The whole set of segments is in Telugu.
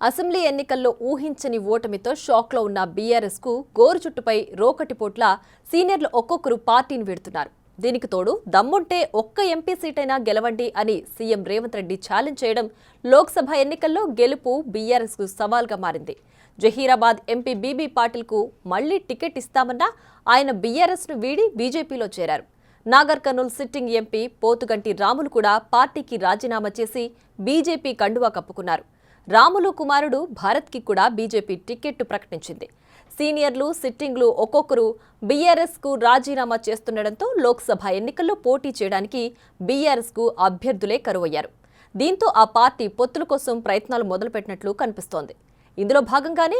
అసెంబ్లీ ఎన్నికల్లో ఊహించని ఓటమితో షాక్లో ఉన్న బీఆర్ఎస్కు గోరుచుట్టుపై రోకటిపోట్ల సీనియర్లు ఒక్కొక్కరు పార్టీని వీడుతున్నారు. దీనికి తోడు దమ్ముంటే ఒక్క ఎంపీ సీటైనా గెలవండి అని సీఎం రేవంత్ రెడ్డి ఛాలెంజ్ చేయడం లోక్సభ ఎన్నికల్లో గెలుపు బీఆర్ఎస్కు సవాల్గా మారింది. జహీరాబాద్ ఎంపీ బీబీ పాటిల్కు మళ్లీ టికెట్ ఇస్తామన్నా ఆయన బీఆర్ఎస్ను వీడి బీజేపీలో చేరారు. నాగర్ కర్నూల్ సిట్టింగ్ ఎంపీ పోతుగంటి రాములు కూడా పార్టీకి రాజీనామా చేసి బీజేపీ కండువా కప్పుకున్నారు. రాములు కుమారుడు భారత్కి కూడా బీజేపీ టికెట్ ప్రకటించింది. సీనియర్లు సిట్టింగ్లు ఒక్కొక్కరు బీఆర్ఎస్కు రాజీనామా చేస్తుండటంతో లోక్సభ ఎన్నికల్లో పోటీ చేయడానికి బీఆర్ఎస్కు అభ్యర్థులే కరువయ్యారు. దీంతో ఆ పార్టీ పొత్తుల కోసం ప్రయత్నాలు మొదలుపెట్టినట్లు కనిపిస్తోంది. ఇందులో భాగంగానే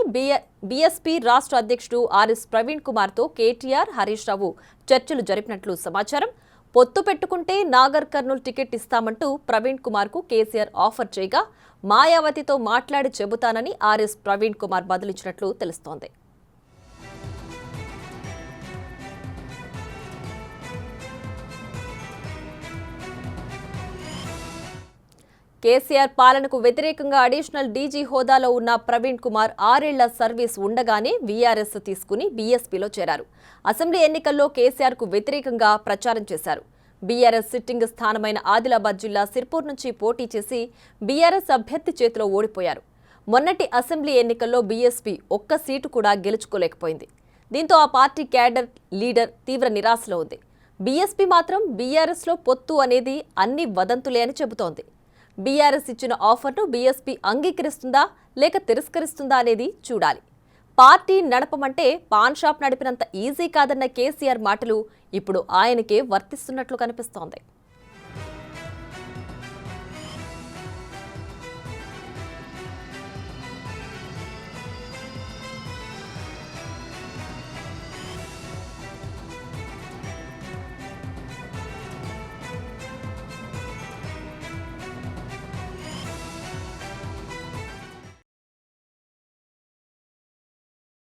బీఎస్పీ రాష్ట్ర అధ్యక్షుడు ఆర్ఎస్ ప్రవీణ్ కుమార్తో కేటీఆర్, హరీష్ రావు చర్చలు జరిపినట్లు సమాచారం. పొత్తు పెట్టుకుంటే నాగర్ కర్నూల్ టికెట్ ఇస్తామంటూ ప్రవీణ్ కుమార్కు కేసీఆర్ ఆఫర్ చేయగా మాయావతితో మాట్లాడి చెబుతానని ఆర్ఎస్ ప్రవీణ్ కుమార్ బదులిచ్చినట్లు తెలుస్తోంది. కేసీఆర్ పాలనకు వ్యతిరేకంగా అడిషనల్ డీజీ హోదాలో ఉన్న ప్రవీణ్ కుమార్ 6 ఏళ్ల సర్వీస్ ఉండగానే వీఆర్ఎస్ తీసుకుని బీఎస్పీలో చేరారు. అసెంబ్లీ ఎన్నికల్లో కేసీఆర్కు వ్యతిరేకంగా ప్రచారం చేశారు. బీఆర్ఎస్ సిట్టింగ్ స్థానమైన ఆదిలాబాద్ జిల్లా సిర్పూర్ నుంచి పోటీ చేసి బీఆర్ఎస్ అభ్యర్థి చేతిలో ఓడిపోయారు. మొన్నటి అసెంబ్లీ ఎన్నికల్లో బీఎస్పీ ఒక్క సీటు కూడా గెలుచుకోలేకపోయింది. దీంతో ఆ పార్టీ క్యాడర్ లీడర్ తీవ్ర నిరాశలో ఉంది. బీఎస్పీ మాత్రం బీఆర్ఎస్లో పొత్తు అనేది అన్ని వదంతులే అని చెబుతోంది. బీఆర్ఎస్ ఇచ్చిన ఆఫర్ను బీఎస్పీ అంగీకరిస్తుందా లేక తిరస్కరిస్తుందా అనేది చూడాలి. పార్టీ నడపమంటే పాన్ షాప్ నడిపినంత ఈజీ కాదన్న కేసీఆర్ మాటలు ఇప్పుడు ఆయనకే వర్తిస్తున్నట్లు కనిపిస్తోంది.